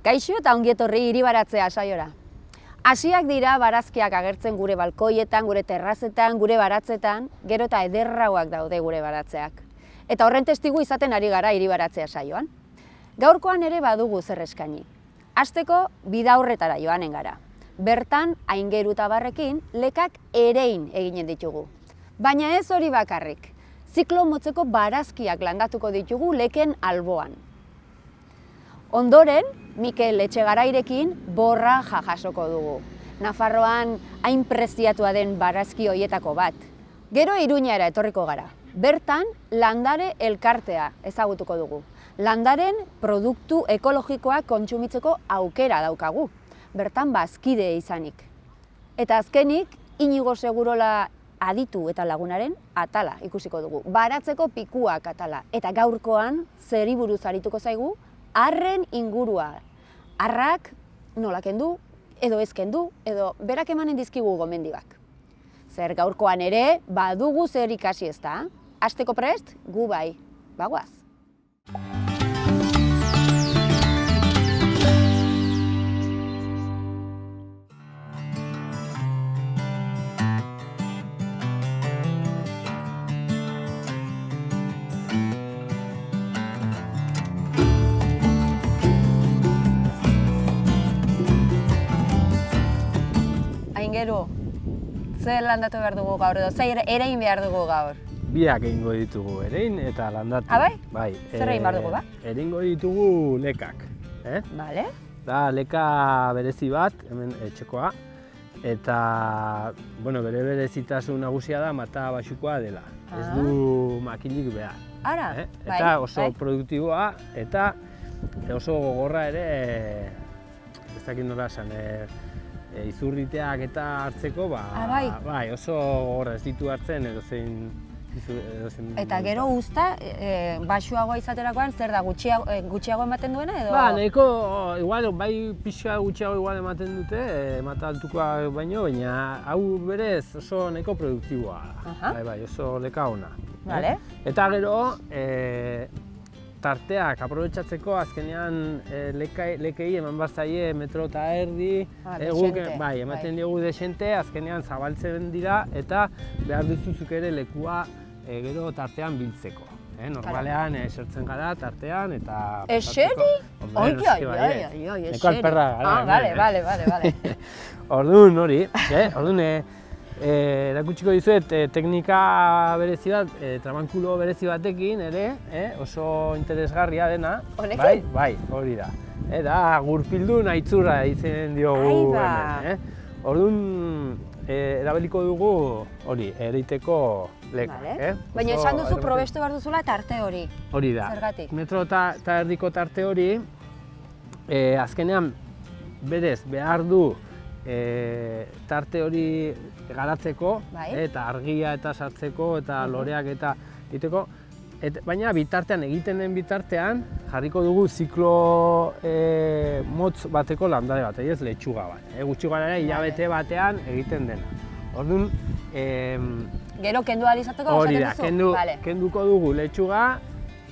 Kaixo eta ongi etorri Hiribaratzea saiora. Hasiak dira barazkiak agertzen gure balkoietan, gure terrazetan, gure baratzetan, gero eta ederrauak daude gure baratzeak. Eta horren testigu izaten ari gara Hiribaratzea saioan. Gaurkoan ere badugu zer eskaini. Hasteko bidaurretara joanen gara. Bertan, Aingeru eta Barrekin, lekak erein eginen ditugu. Baina ez hori bakarrik. Ziklo motzeko barazkiak landatuko ditugu leken alboan. Ondoren, Mikel Etxegarairekin borraja jasoko dugu. Nafarroan hain preziatua den barazki hoietako bat. Gero Iruñara etorriko gara. Bertan, landare elkartea ezagutuko dugu. Landaren produktu ekologikoak kontsumitzeko aukera daukagu. Bertan bazkide izanik. Eta azkenik, Inigo Segurola aditu eta lagunaren atala ikusiko dugu. Baratzeko pikuak atala. Eta gaurkoan, zeri buruz arituko zaigu, arren ingurua. Arrak nola kendu, edo ez kendu, edo berak emanen dizkigu gomendioak. Zer gaurkoan ere, badugu zer ikasi ezta. Hasteko prest, gu bai, bagoaz. Aingeru, zer landatu behar dugu gaur edo, zer erein behar dugu gaur? Biak egingo ditugu, erein eta landatu. Bai? Bai. Zer egin behar dugu ba? Egingo ditugu lekak. Bale. Da leka berezi bat, hemen etxekoa. Eta, bueno, bere berezitasun nagusia da mata baxukoa dela. Ez du makinik behar. Ara, bai. Eta oso produktiboa eta oso gogorra ere, ez dakit nola esan, izurriteak eta hartzeko, bai, oso gogorra ez ditu hartzen edozein. Eta gero uzta, baxuagoa izaterakoan, zer da, gutxiago ematen duena edo? Ba, nahiko, igual, bai pixka gutxiago igual ematen dute, mata altukoa baino, baina hau berez oso nahiko produktiboa da. Bai, oso leka ona. Vale. Eta gero, tarteak aprobetxatzeko azkenean lekei eman behar zaie metro eta erdi. Bai, ematen diogu desente, azkenean zabaltzen dira eta behar duzuzuk ere lekua gero tartean biltzeko. Normalean esertzen gara tartean eta... Eseri? Oi, eseri. Neko alperra gara. Bale. Orduan hori, erakutsiko dizuet teknika berezi bat, tramankulo berezi batekin ere, oso interesgarria dena. Honekin? Bai, hori da. Da gurpildun aitzurra izen diogu hemen. Orduan erabiliko dugu hori, ereiteko leka. Baina esan duzu probestu behar duzula tarte hori. Hori da. Zergatik? Metro eta erdiko tarte hori, azkenean berez behar du tarte hori garatzeko, eta argia eta sartzeko, eta loreak eta egiteko. Baina bitartean, egiten den bitartean, jarriko dugu ziklo motz bateko landare bat, ez letxuga bat. Gutxi gara hilabete batean egiten dena. Orduan... Gero kendu ahal izateko hori da, kenduko dugu letxuga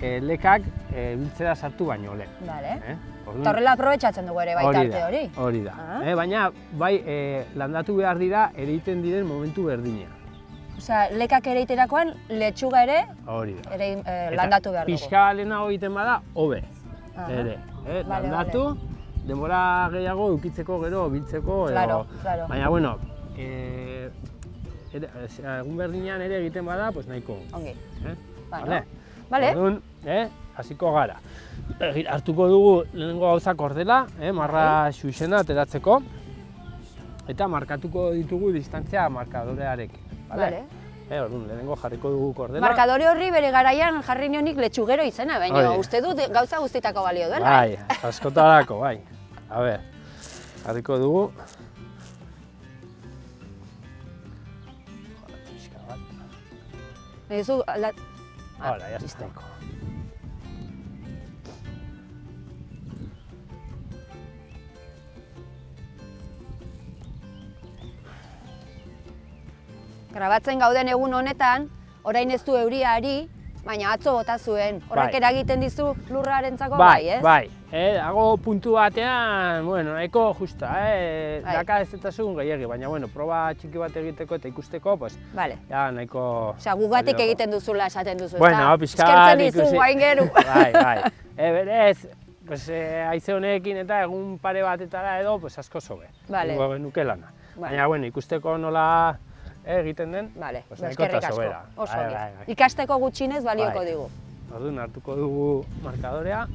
lekak biltzera sartu baino lehen. Eta horrela aprobetxatzen dugu ere bai tarte hori. Hori da. Baina bai landatu behar dira ereiten diren momentu berdinean. Osea, lekak ereiterakoan letxuga ere landatu behar dugu. Eta pixka lehenago egiten bada, hobe ere. Landatu, denbora gehiago edukitzeko gero, biltzeko. Baina, bueno, egun berdinean ere egiten bada, nahiko. Ongi. Bale? Orduan, hasiko gara. Hartuko dugu lehenengo gauza kordela, marra xuxena ateratzeko. Eta markatuko ditugu distantzia markadorearekin. Bale? Orduan, lehenengo jarriko dugu kordela. Markadore horri bere garaian jarri nionik letxugero izena, baina uste dut gauza guztitako balio duela. Bai, askotarako, bai. A ber, jarriko dugu. Hala, jazteko. Grabatzen gauden egun honetan, orain ez du euria ari, Baina atzo bota zuen, horrek eragiten dizu lurrarentzako ez? Bai, dago puntu batean, nahiko justa, daka ez detasun gehiagi, baina, proba txiki bat egiteko eta ikusteko, ja, nahiko... Osea, gugatik egiten duzula esaten duzu, ez da? Bueno, pixkat eskertzen dizu, guain geru. Bai, berez, haize honekin eta egun pare batetara edo, asko zobe, nuke lana. Baina, ikusteko nola egiten den, eskerrik asko, oso ongi. Ikasteko gutxinez balioko digu. Orduan hartuko dugu markadorea.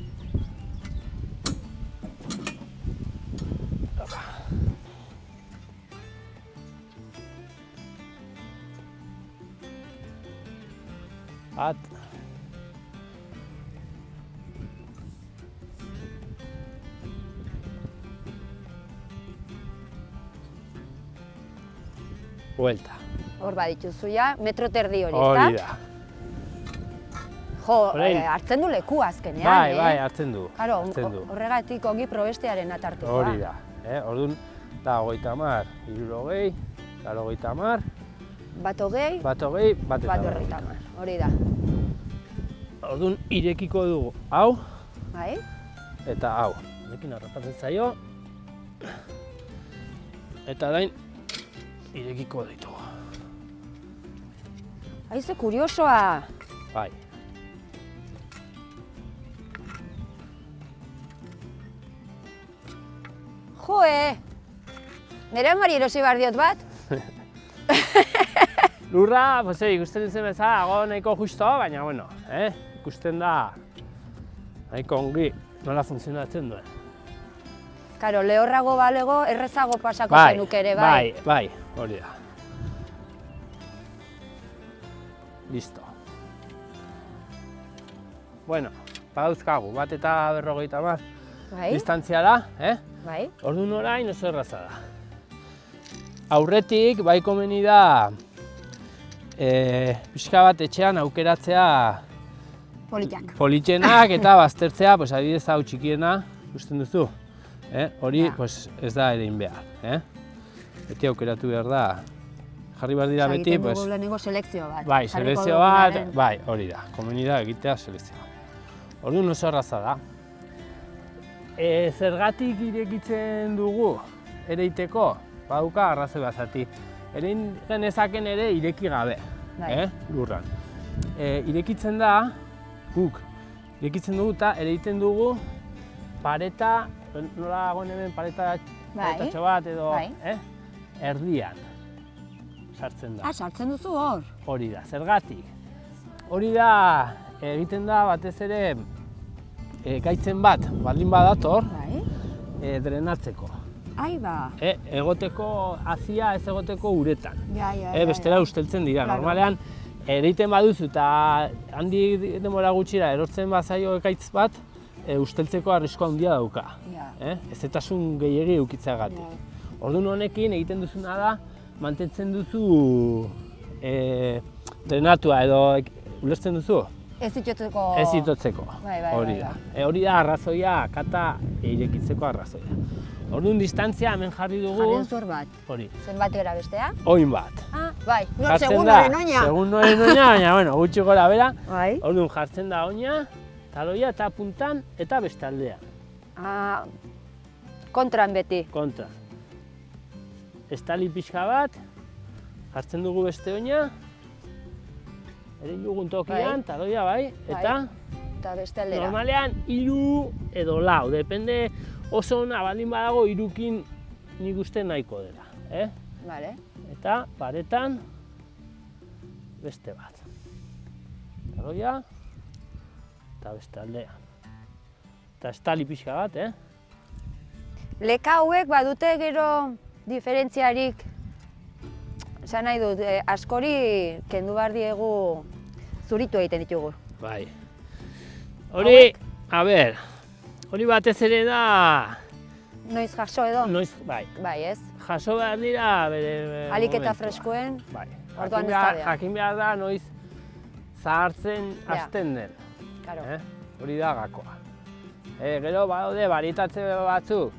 Bat. Vuelta. Hor badituzu ja, metro terdi hori, ezta? Hori da. Jo, hartzen du leku azkenean, Bai, hartzen du. Horregatik ongi probestearen atartuko. Hori da. Orduan, da 30, 60, 80, bat hogei, bat berrogeita hamar. Hori da. Orduan, irekiko dugu hau Bai. eta hau. Honekin harrapatzen zaio. Eta orain irekiko ditugu. Haize kuriosoa. Bai. Joe! Nire amari erosi behar diot bat? Lurra, ikusten duzen bezala, dago nahiko justo, baina, ikusten da nahiko ongi nola funtzionatzen duen. Karo, lehorrago balego, errezago pasako zenuke ere, bai? Bai, hori da. Listo. Bueno, badauzkagu, bat eta 50 distantzia da, Bai. Orduan orain oso erraza da. Aurretik, bai komeni da, pixka bat etxean aukeratzea politxenak eta baztertzea, adibidez hau txikiena, ikusten duzu, hori ez da ere behar. Beti aukeratu behar da, jarri behar dira beti. Egiten dugu lehenengo selekzio bat. Bai, selekzio bat, bai, hori da, komeni da egitea selekzio bat. Orduan oso erraza da. Zergatik irekitzen dugu ereiteko, baduka arrazoi bazati. Erein genezaken ere ireki gabe, lurran. Irekitzen da, guk irekitzen dugu eta ereiten dugu pareta, nola dagoen hemen pareta bat edo erdian sartzen da. Sartzen duzu hor? Hori da, zergatik. Hori da, egiten da batez ere gaitzen bat, baldin badator, drenatzeko. Egoteko hazia ez egoteko uretan. Bestela usteltzen dira. Normalean, ereiten baduzu eta handi denbora gutxira erortzen bazaio ekaitz bat, usteltzeko arrisko handia dauka. Ezetasun gehiegi eukitzeagatik. Orduan honekin egiten duzuna da, mantentzen duzu drenatua edo ulertzen duzu? Ez itotzeko. Ez itotzeko, hori da. Hori da arrazoia, kata irekitzeko arrazoia. Orduan distantzia hemen jarri dugu. Jarri duzu hor bat. Hori. Zenbat gara bestea? Oin bat. Bai, segundoren oina. Segundoren oina, baina gutxi gora bera. Orduan jartzen da oina, taloia eta puntan eta beste aldean. Kontran beti. Kontran. Estali pixka bat, jartzen dugu beste oina. Ere jugun tokian, taloia bai, eta beste aldera. Normalean 3 edo 4, depende oso ona baldin badago 3kin nik uste nahiko dela. Eta paretan beste bat. Taloia eta beste aldean. Eta estali pixka bat, Leka hauek badute gero diferentziarik, esan nahi dut, askori kendu behar diegu zuritu egiten ditugu. Bai. Hori, hori batez ere da... Noiz jaso edo? Noiz, bai. Bai, ez? Jaso behar dira bere momentua. Alik eta freskoen, orduan ez da behar. Jakin behar da noiz zahartzen hasten den. Hori da gakoa. Gero badaude barietatze batzuk,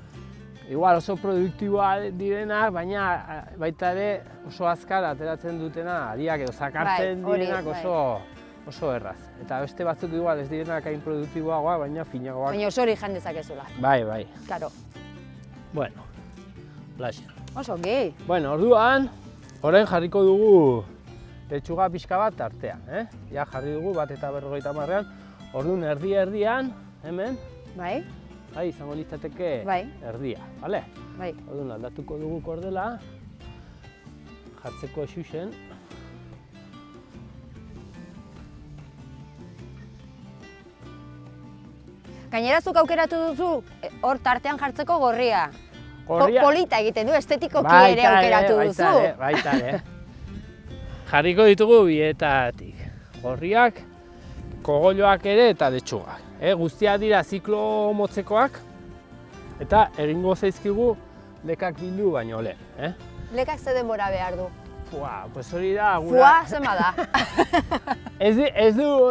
igual oso produktiboa direnak, baina baita ere oso azkar ateratzen dutena, hariak edo zakartzen direnak oso oso erraz. Eta beste batzuk igual ez direnak hain produktiboagoak, baina finagoak. Baina oso hori jan dezakezula. Bai. Claro. Bueno, laxe. Oso ongi. Bueno, orduan, orain jarriko dugu letxuga pixka bat tartean, Ja jarri dugu 1:50. Orduan erdian, hemen, Bai. izango litzateke erdia, bale? Bai. Orduan aldatuko dugu kordela, jartzeko xuxen. Gainera zuk aukeratu duzu hor tartean jartzeko gorria. Gorria. Polita egiten du, estetikoki ere aukeratu duzu. Baita ere. Jarriko ditugu bietatik. Gorriak, kogoloak ere eta letxugak. Guztiak dira ziklo motzekoak eta egingo zaizkigu lekak bildu baino lehen. Lekak ze denbora behar du? Pues hori da gura... Fua, zenba da?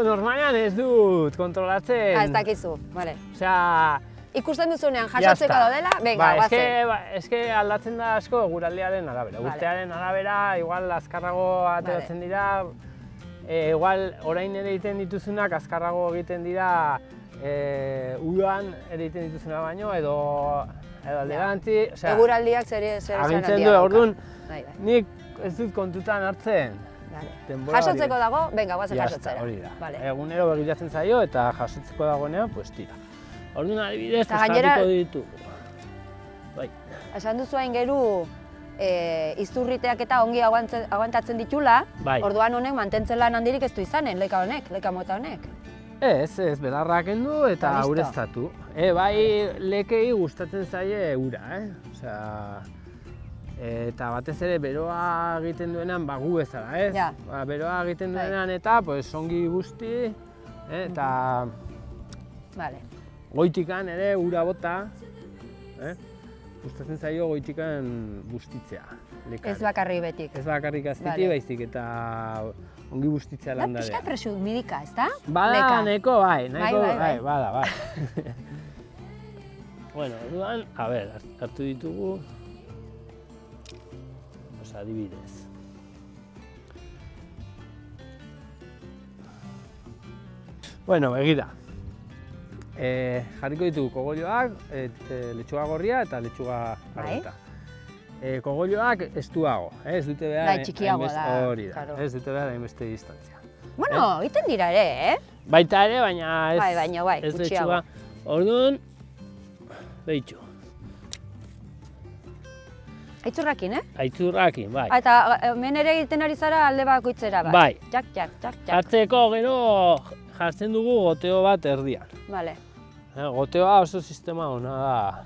Normalean ez dut kontrolatzen. Ez dakizu, bale. Osea... Ikusten duzunean jasotzeko daudela, venga, guazen. Eske aldatzen da asko guraldiaren arabera. Urtearen arabera, igual azkarrago ateratzen dira, igual orain ere egiten dituzunak azkarrago egiten dira udan ere egiten dituzuna baino, edo alderantzi. Eguraldiak zer agintzen du, orduan, nik ez dut kontutan hartzen. Jasotzeko dago, venga, guazen jasotzera. Hori da. Egunero begiratzen zaio eta jasotzeko dagoenean, pues tira. Orduan adibidez, jarriko ditugu. Esan duzu hain geru izurriteak eta ongi aguantatzen ditula, orduan honek mantentzen lan handirik ez du izanen, leka mota honek. Ez, belarrak kendu eta ureztatu. Bai, lekei gustatzen zaie ura, eta batez ere beroa egiten duenean gu bezala, ez? Beroa egiten duenean eta ongi guzti, eta goitikan ere ura bota, gustatzen zaio goitikan bustitzea. Ez bakarrik betik. Ez bakarrik azpiti baizik eta ongi bustitzea landarea. Pixka presu midika, ez da? Bada, nahiko bai, bada. Bueno, orduan, hartu ditugu, adibidez. Bueno, begira. Jarriko ditugu kogoloak, letxuga gorria eta letxuga arrota. Kogoloak estuago, ez dute behar ez dute behar hainbeste distantzia. Bueno, egiten dira ere, Baita ere, baina ez letxuga. Orduan, behitxu. Aitzurrakin, Aitzurrakin, bai. Eta hemen ere egiten ari zara alde bakoitzera, bai. Jak. Jartzeko gero jartzen dugu goteo bat erdian. Bale. Goteoa oso sistema ona da,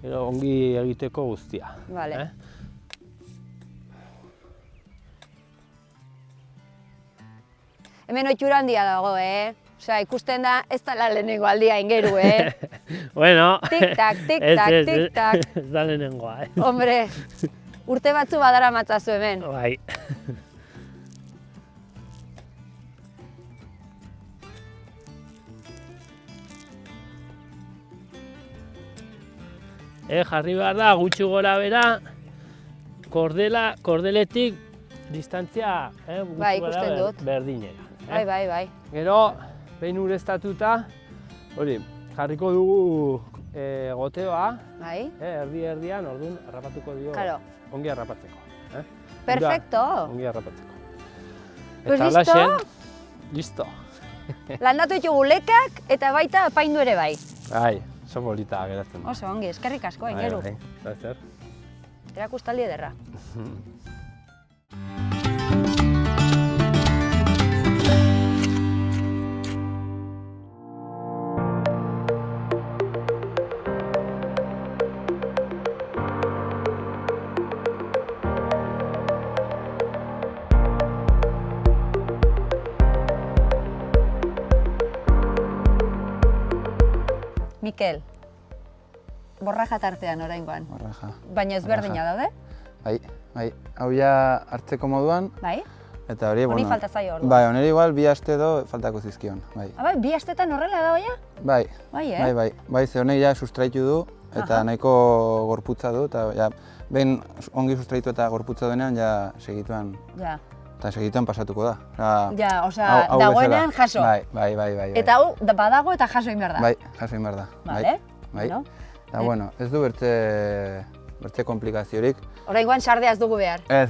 gero ongi egiteko guztia. Bale. Hemen oitxura handia dago, Osea, ikusten da, ez da lehenengo aldia ingeru, Bueno, tik-tak. Ez da lehenengoa, Hombre, urte batzu badara matzazu hemen. Bai. Jarri behar da, gutxi gora bera, kordeletik distantzia ikusten dut. Berdinera. Bai. Gero, behin ureztatuta, jarriko dugu goteoa, erdian, orduan harrapatuko dio, ongi harrapatzeko. Perfecto! Ongi harrapatzeko. Pues listo! Landatu ditugu lekak eta baita apaindu ere bai. Bai, oso polita geratzen da. Oso ongi, eskerrik asko, aingeru. Zer. Erakustaldi ederra. Mikel, borraja tartean oraingoan. Borraja. Baina ezberdina daude? Bai. Hau ja hartzeko moduan. Bai? Eta hori, Honi falta zaio orduan. Bai, honeri igual 2 aste edo faltako zizkion. Bai, 2 astetan horrela dago ja? Bai. Bai, ze honek ja sustraitu du eta nahiko gorputza du eta ja behin ongi sustraitu eta gorputza denean ja segituan eta segitan pasatuko da. Ja, osea, dagoenean jaso. Bai. Eta hau, badago eta jaso egin behar da. Bai, jaso egin behar da. Vale, bueno. Eta, bueno, ez du bertze komplikaziorik. Oraingoan sardea ez dugu behar. Ez.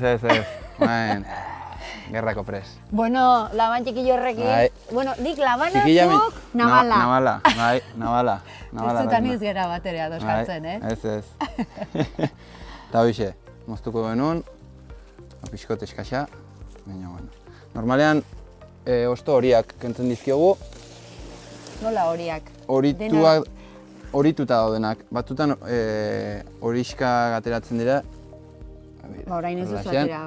Gerrako pres. Bueno, laban txikillo horrekin. Bueno, nik labana zuk, nabala. Nabala. Ez zutan iz gera bat ere ados jartzen, Ez. Eta hoxe, moztuko genuen, pixkot eskasa, baina, bueno. Normalean, osto horiak kentzen dizkiogu. Nola horiak? Horituta daudenak. Batzutan horiska ateratzen dira. Orain ez duzu atera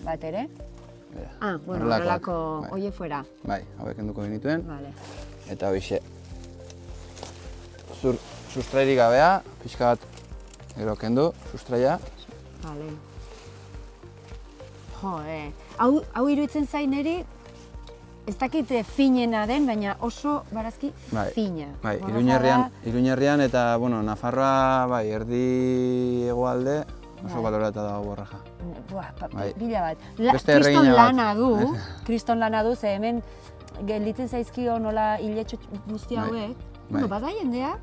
bat ere? Bueno, horrelako oie fuera. Bai, hauek enduko genituen. Eta hoxe, sustrairik gabea, pixka bat gero kendu, sustraia. Bale. Jo, hau iruditzen zain eri, ez dakit finena den, baina oso barazki fina. Bai, Iruñerrian eta, bueno, Nafarroa, erdi hegoalde, oso balorata dago borraja. Bila bat. Kriston lana du, ze hemen gelditzen zaizkio nola hiletxo guzti hauek. Bueno, bada jendea,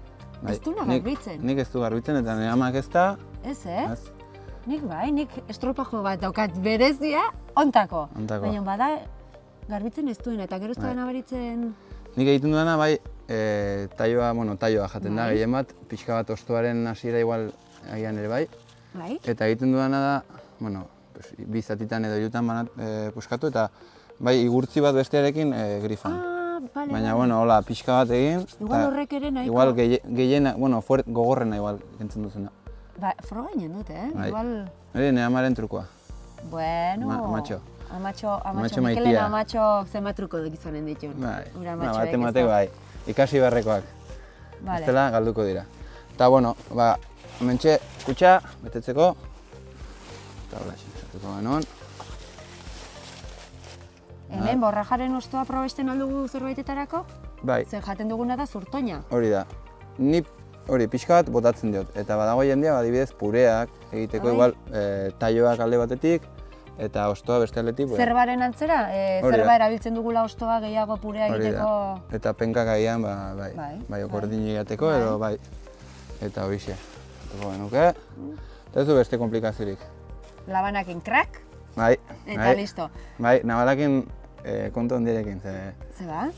ez du garbitzen. Nik ez du garbitzen eta nire amak ez da. Ez? Nik estropajo bat daukat berezia, ontako. Baina bada garbitzen ez duena eta gero ez duena baritzen... Nik egiten duena taioa jaten da, gehien bat, pixka bat ostoaren hasiera igual agian ere bai. Eta egiten duena da, bi zatitan edo hirutan puskatu eta bai igurtzi bat bestearekin grifan. Baina, hola, pixka bat egin. Igual horrek ere nahiko. Igual gehiena, gogorrena igual gentzen duzuna. Froga inen dut, Hori nire amaren trukoa. Bueno. Amatxo. Amatxo, Mikelen amatxo zenbat truko gizonen ditun. Batek bai. Ikasi beharrekoak. Bestela galduko dira. Eta, hementxe kutxa betetzeko. Eta hola, esatuko genuen. Hemen borrajaren ostoa probesten aldugu zerbaitetarako? Bai. Zer jaten duguna da zurtoina. Hori da. Ni pixka bat botatzen diot. Eta badago jendea, adibidez, pureak egiteko igual taioak alde batetik eta ostoa beste aldetik. Zerbaren antzera? Zerba erabiltzen dugula ostoa gehiago purea egiteko? Eta penkak agian, okordin egiteko edo bai. Eta hoxe. Eta ez du beste komplikaziorik. Labanakin krak? Bai. Eta listo. Bai, nabalakin kontu handiarekin. Zeba?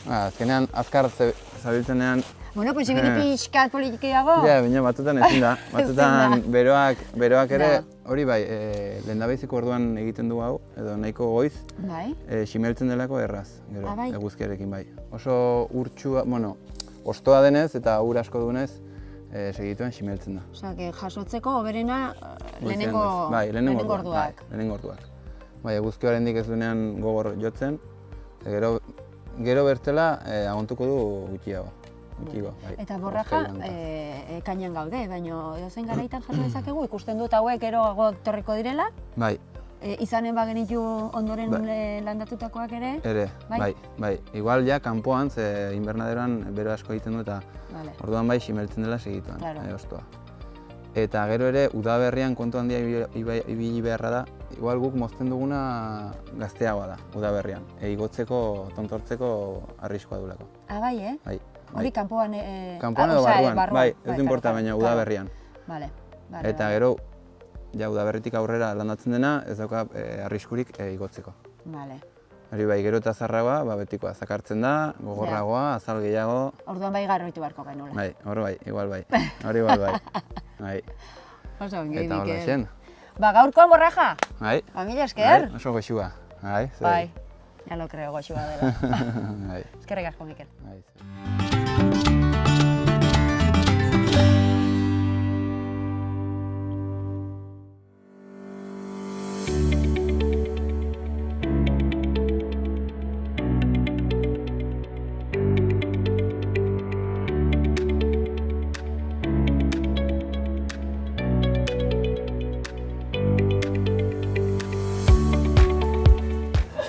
Azkenean, azkar zabiltzenean... Bueno, pues egin pixkat politikiago? Ja, baina batutan ezin da. Batutan beroak ere, hori bai, lehendabiziko orduan egiten du hau, edo nahiko goiz, ximeltzen delako erraz, gero, eguzkiarekin bai. Oso urtsua, ostoa denez eta ur asko dunez, segituen ximeltzen da. Osea, jasotzeko oberena lehenengo orduak. Lehenengo orduak. Bai, eguzki oraindik ez duenean gogor jotzen, gero bertela agontuko du gutxiago. Eta borraja ekainean gaude, baina edozein garaitan jaso dezakegu, ikusten dut hauek gero torriko direla? Bai. Izanen bagenitu ondoren landatutakoak ere? Ere, bai. Igual ja kanpoan, ze inbernaderoan bero asko egiten du eta orduan bai ximeltzen dela segituan, ostoa. Eta gero ere, udaberrian kontu handia ibili beharra da, igual guk mozten duguna gazteagoa da, udaberrian. Igotzeko, tontortzeko arriskoa duelako. Bai, Bai. Hori kanpoan... Kanpoan edo barruan, bai, ez du inporta, baina udaberrian. Eta gero, udaberritik aurrera landatzen dena, ez dauka arriskurik igotzeko. Hori bai, gero eta azarragoa, betikoa, zakartzen da, gogorragoa, azal gehiago... Orduan bai garroitu beharko gainula. Bai, hor bai, igual bai. Hori igual bai. Oso ongi, Eta hola zen. Gaurkoan borraja? Bai. Mila esker? Oso goxua. Bai, ya lo creo, goxua dela. Eskerrik asko, Mikel.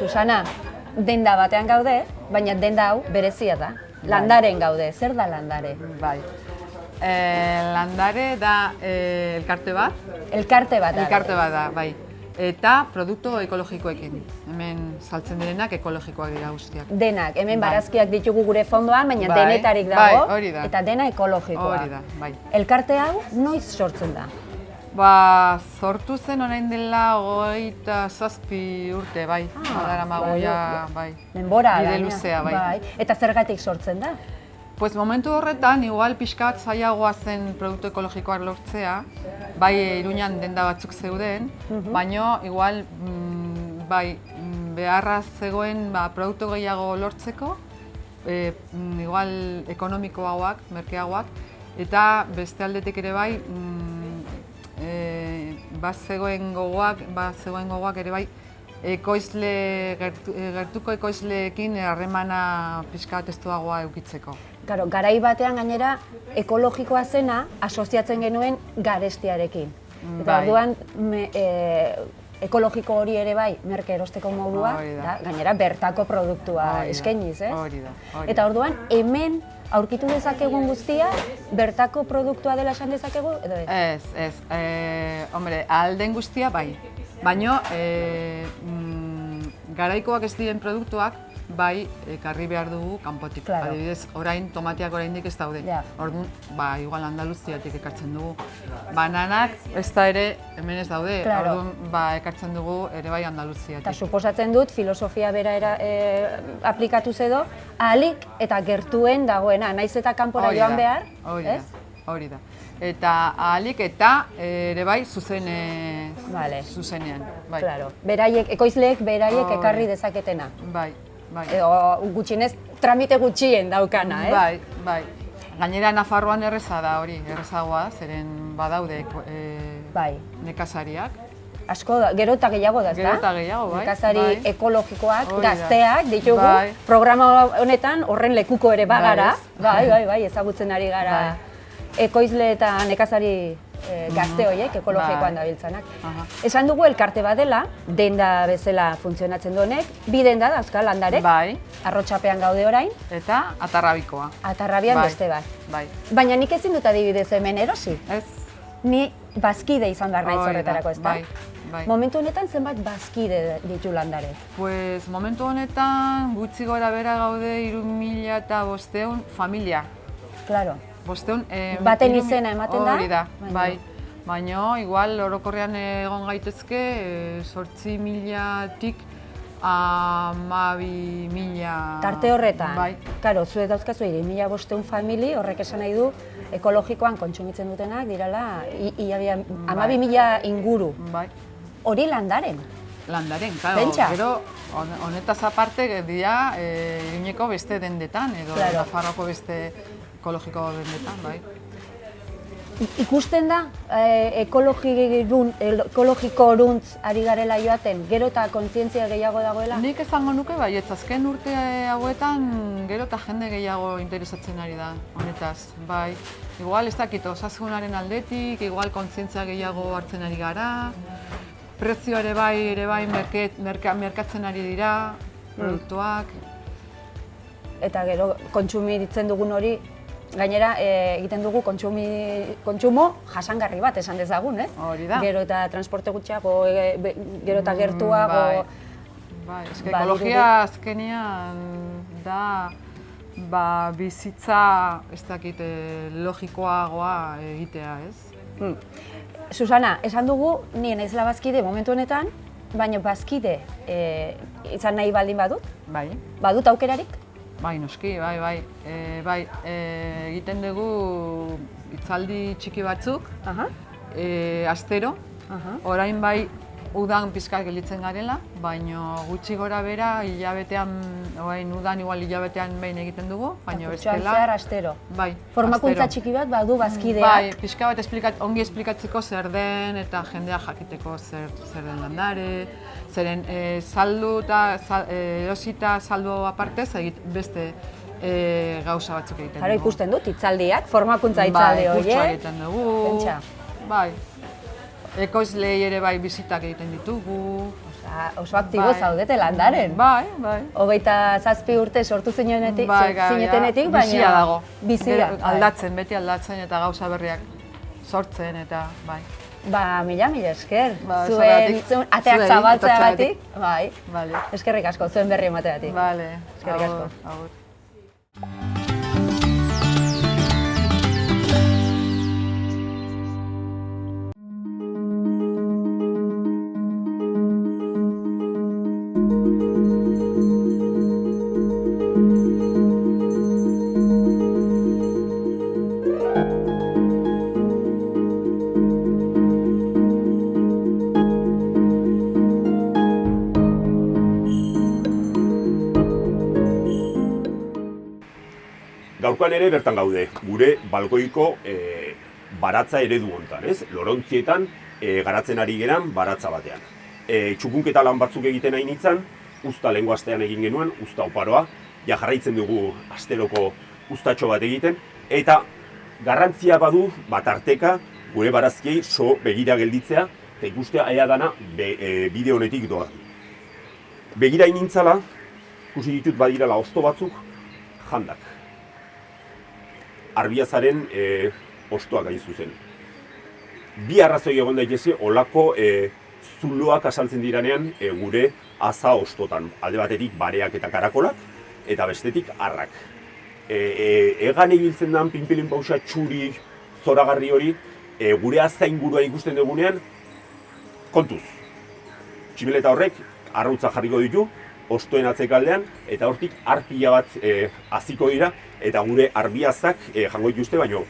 Susana, denda batean gaude, baina denda hau berezia da. Landaren gaude, zer da landare? Bai. Landare da elkarte bat. Elkarte bat da. Elkarte bat da, bai. eta produktu ekologikoekin. Hemen saltzen direnak ekologikoak dira guztiak. Denak, hemen barazkiak ditugu gure fondoan, baina denetarik dago, eta dena ekologikoa. Hori da, bai. Elkarte hau noiz sortzen da? Sortu zen orain dela 27 urte, bai. Daramagu ja, bai. Denbora, bide luzea, bai. Eta zergatik sortzen da? Pues momentu horretan, igual pixka bat zailagoa zen produktu ekologikoak lortzea, bai Iruñan denda batzuk zeuden, baina igual beharra zegoen produktu gehiago lortzeko, igual ekonomikoagoak, merkeagoak, eta beste aldetik ere bai, zegoen gogoak ere bai, gertuko ekoizleekin harremana pixka bat estuagoa eukitzeko. Claro, garai batean gainera ekologikoa zena asoziatzen genuen garestiarekin. Eta orduan ekologiko hori ere bai, merke erosteko modua, gainera bertako produktua eskainiz, ez? Hori da. Eta orduan hemen aurkitu dezakegun guztia, bertako produktua dela esan dezakegu, edo ez? Ez. Hombre, ahal den guztia bai. Baina garaikoak ez diren produktuak, bai, ekarri behar dugu kanpotik. Adibidez, orain tomateak oraindik ez daude. Orduan, igual Andaluziatik ekartzen dugu. Bananak ez da ere hemen ez daude. Orduan, ekartzen dugu ere bai Andaluziatik. Eta suposatzen dut, filosofia bera aplikatuz edo, ahalik eta gertuen dagoena, naiz eta kanpora joan behar, ez? Hori da. Eta ahalik eta ere bai zuzenean. Beraiek, ekoizleek beraiek ekarri dezaketena. Bai. Edo gutxienez tramite gutxien daukana, ez? Bai. Gainera Nafarroan erreza da hori, errezagoa, zeren badaude nekazariak. Asko da, gero eta gehiago da, ezta? Gero eta gehiago, bai. Nekazari ekologikoak, gazteak ditugu, programa honetan horren lekuko ere bagara. Bai, ezagutzen ari gara ekoizle eta nekazari gazte horiek, ekologikoan dabiltzanak. Esan dugu elkarte bat dela, denda bezala funtzionatzen duenek, bi denda dauzka landarek, Arrotxapean gaude orain. Eta Atarrabikoa. Atarrabian beste bat. Baina nik ezin dut adibidez hemen erosi. Ez. Ni bazkide izan behar naiz horretarako, ez da? Bai. Momentu honetan zenbat bazkide ditu landarek? Pues momentu honetan gutxi gora bera gaude 3.500 familia. Claro. Bosteun, baten izena ematen da? Hori da, bai. Baina, igual, orokorrean egon gaitezke, 8.000-tik 12.000... Tarte horretan? Bai. Karo, zuek dauzkazu 3.500 famili, horrek esan nahi du, ekologikoan kontsumitzen dutenak, dirala, 12.000 inguru. Bai. Hori landaren? Landaren, claro. Pentsa? Gero, honetaz aparte, dira, Iruñeko beste dendetan, edo Nafarroko beste ekologiko dendetan, bai. Ikusten da, ekologiko oruntz ari garela joaten, gero eta kontzientzia gehiago dagoela? Nik esango nuke bai, azken urte hauetan gero eta jende gehiago interesatzen ari da honetaz, bai. Igual ez dakit osasunaren aldetik, igual kontzientzia gehiago hartzen ari gara, prezio ere bai merkatzen ari dira, produktuak. Eta gero kontsumitzen dugun hori, gainera egiten dugu kontsumo jasangarri bat esan dezagun, ez? Hori da. Gero eta transporte gutxiago, gero eta gertuago. Bai, ekologia azkenean da bizitza ez dakit logikoagoa egitea, ez? Susana, esan dugu nien naizela bazkide momentu honetan, baina bazkide izan nahi baldin badut? Bai. Badut aukerarik? Bai, noski, bai. Egiten dugu hitzaldi txiki batzuk, astero. Orain bai udan pizkak gelditzen garela, baina gutxi gora bera hilabetean, udan igual hilabetean behin egiten dugu, baina bestela. Kutsuan zehar astero. Bai, formakuntza txiki bat badu bazkideak. Bai, pixka bat ongi esplikatzeko zer den eta jendea jakiteko zer den landare, zeren saldu eta erosita saldu apartez beste gauza batzuk egiten dugu. Hara ikusten dut, hitzaldiak, formakuntza hitzaldi horiek. Bai, kurtsoa egiten dugu. Bai. Ekoizlei ere bai bizitak egiten ditugu. Oso aktibo zaudete landaren. Bai. 27 urte sortu zinetenetik, baina bizia dago. Bizia. Beti aldatzen eta gauza berriak sortzen eta bai. Mila esker. Zuen ateak zabaltzeagatik. Bai. Vale. Eskerrik asko, zuen berri emateagatik. Vale. Eskerrik asko. Agur. Gaurkoan ere bertan gaude, gure balkoiko baratza eredu hontan, ez? Lorontzietan garatzen ari geran baratza batean. Txukunketa lan batzuk egiten nahi nintzen, usta lehengo astean egin genuen, usta oparoa, ja jarraitzen dugu asteroko ustatxo bat egiten, eta garrantzia badu tarteka gure barazkiei begira gelditzea, eta ikustea ea dana bide honetik doa. Begira inintzala, ikusi ditut badirala hosto batzuk, jandak. Arbiazaren ostoak gain zuzen. Bi arrazoi egon daiteke olako zuloak asaltzen diranean gure aza ostotan. Alde batetik bareak eta karakolak, eta bestetik arrak. Egan ibiltzen den pinpilin pausa txuri, zoragarri hori, gure aza ingurua ikusten dugunean, kontuz. Tximeleta horrek arrautza jarriko ditu, ostoen atzekaldean, eta hortik arpila bat haziko dira, eta gure arbiazak jango dituzte, baino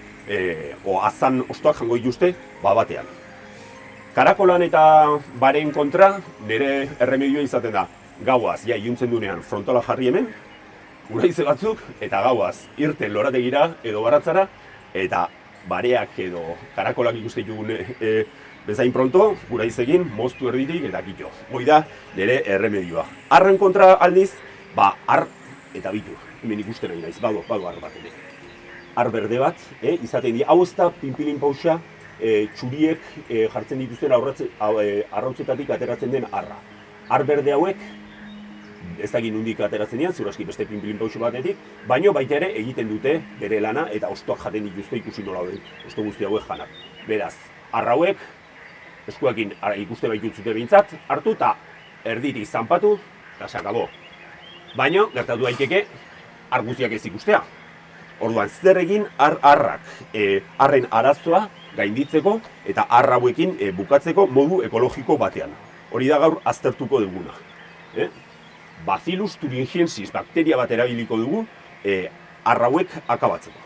azan ostoak jango dituzte batean. Karakolan eta baren kontra, nire erremedioa izaten da, gauaz, iluntzen dunean frontola jarri hemen, uraize batzuk, eta gauaz, irten lorategira edo baratzara, eta bareak edo karakolak ikuste ditugun bezain pronto, uraizekin, moztu erditik eta kito. Hoi da, nire erremedioa. Arren kontra aldiz, ar eta bitu. Hemen ikusten nahi naiz, badu ar bat ere. Ar berde bat, izaten dira. Hau ez da pinpilin pausa txuriek jartzen dituzten arrautzetatik ateratzen den arra. Ar berde hauek, ez dakit nondik ateratzen dian, ziuraski beste pinpilin pausa batetik, baino baita ere egiten dute bere lana eta hostoak jaten dituzte ikusi nola den, hosto guzti hauek janak. Beraz, ar hauek, eskuekin ikuste baitutzute behintzat, hartu eta erdiri zanpatu eta sakabo. Baina, gertatu daiteke, ar guztiak ez ikustea. Orduan, zer egin arrak arren arazoa gainditzeko eta ar hauekin bukatzeko modu ekologiko batean. Hori da gaur aztertuko duguna. Bacillus thuringiensis bakteria bat erabiliko dugu ar hauek akabatzeko.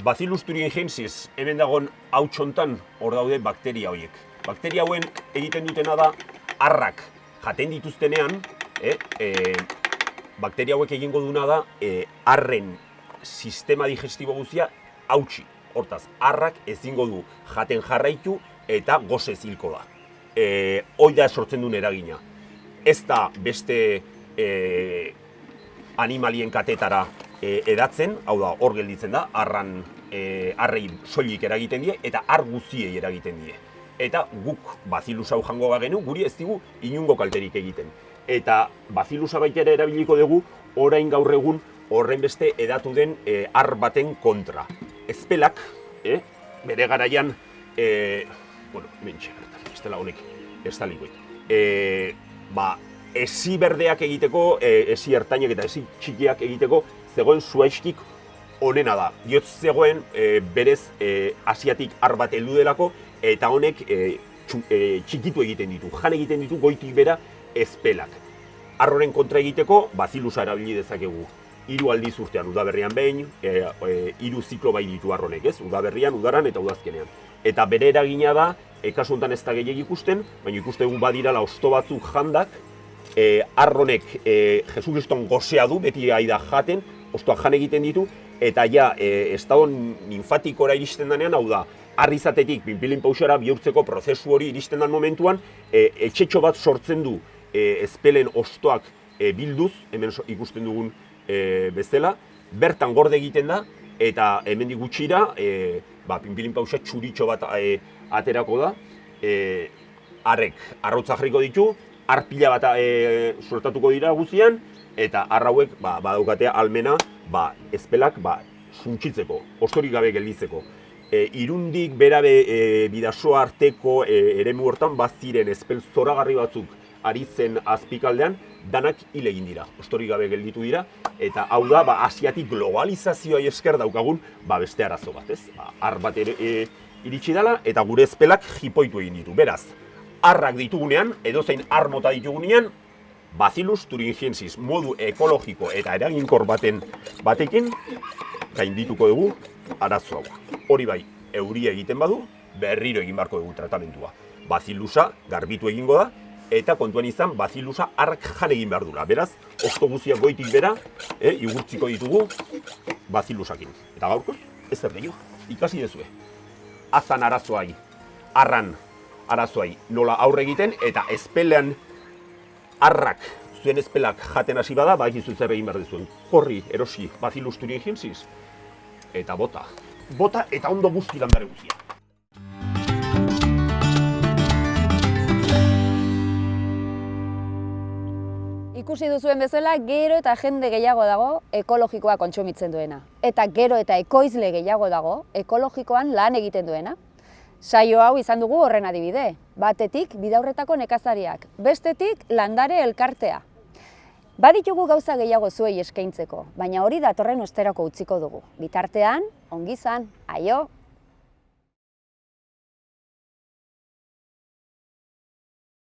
Bacillus thuringiensis hemen dagoen hautsuntan hor daude bakteria horiek. Bakteria hauen egiten dutena da arrak jaten dituztenean, bakteria hauek egingo duna da arren sistema digestibo guztia hautsi. Hortaz, arrak ezingo du jaten jarraitu eta gozez hilko da. Hoi da sortzen duen eragina. Ez da beste animalien katetara edatzen, hau da, hor gelditzen da, arrei soilik eragiten die eta ar guztiei eragiten die. Eta guk bazilusa hau jango bagenu, guri ez digu inungo kalterik egiten. Eta bazilusa baita ere erabiliko dugu, orain gaur egun horren beste edatu den ar baten kontra. Ezpelak, bere garaian, mentxe, ez dela honek, ez da likoit. Esi berdeak egiteko, esi ertainak eta esi txikiak egiteko, zegoen zuaizkik onena da. Diotz zegoen berez asiatik ar bat heldu delako, eta honek txikitu egiten ditu, jan egiten ditu goitik bera ezpelak. Arroren kontra egiteko, bazilusa erabili dezakegu. 3 aldiz urtean udaberrian behin, 3 ziklo bai ditu arronek, ez? Udaberrian, udaran eta udazkenean. Eta bere eragina da, kasu honetan ez da gehiagik ikusten, baina ikustegu badirala hosto batzuk jandak, arronek Jesukriston gozea du, beti aida jaten, hostoak jan egiten ditu, eta ja, estado ninfatikora iristen denean, hau da, arrizatetik pinpilin pausara bihurtzeko prozesu hori iristen den momentuan, etxetxo bat sortzen du ezpelen hostoak bilduz, hemen ikusten dugun bezala, bertan gorde egiten da, eta hemendik gutxira, pinpilin pausa txuritxo bat aterako da, arrek arrautza jarriko ditu, arpila bat suertatuko dira guztian, eta arrauek badaukatea almena ezpelak suntsitzeko, hostorik gabe gelditzeko. Irundik berabe bidasoa arteko eremu hortan baziren ezpel zoragarri batzuk ari zen azpikaldean, danak hil egin dira, ostorik gabe gelditu dira, eta hau da, asiatik globalizazioa esker daukagun, beste arazo bat, ez? Ar bat iritsi dela, eta gure ezpelak jipoitu egin ditu. Beraz, arrak ditugunean, edozein ar mota ditugunean, Bacillus thuringiensis modu ekologiko eta eraginkor batekin gaindituko dugu arazo hau. Hori bai, euria egiten badu, berriro egin beharko dugu tratamentua. Bacillusa garbitu egingo da, eta kontuan izan Bacillusa arrak jan egin behar dula. Beraz, hosto guztiak goitik bera, igurtziko ditugu Bacillusakin. Eta gaurkoz, ez gehiago, ikasi dezue. Azan arazoai, arran arazoai nola aurre egiten, eta ezpelean arrak, zuen ezpelak jaten hasi bada, egizu zer egin behar dezuen. Korri, erosi, Bacillus thuringiensis, eta bota. Bota eta ondo guzti landare guztia. Ikusi duzuen bezala, gero eta jende gehiago dago ekologikoa kontsumitzen duena. Eta gero eta ekoizle gehiago dago ekologikoan lan egiten duena. Saio hau izan dugu horren adibide. Batetik bidaurretako nekazariak, bestetik landare elkartea. Baditugu gauza gehiago zuei eskaintzeko, baina hori datorren osterako utziko dugu. Bitartean, ongi izan, aio!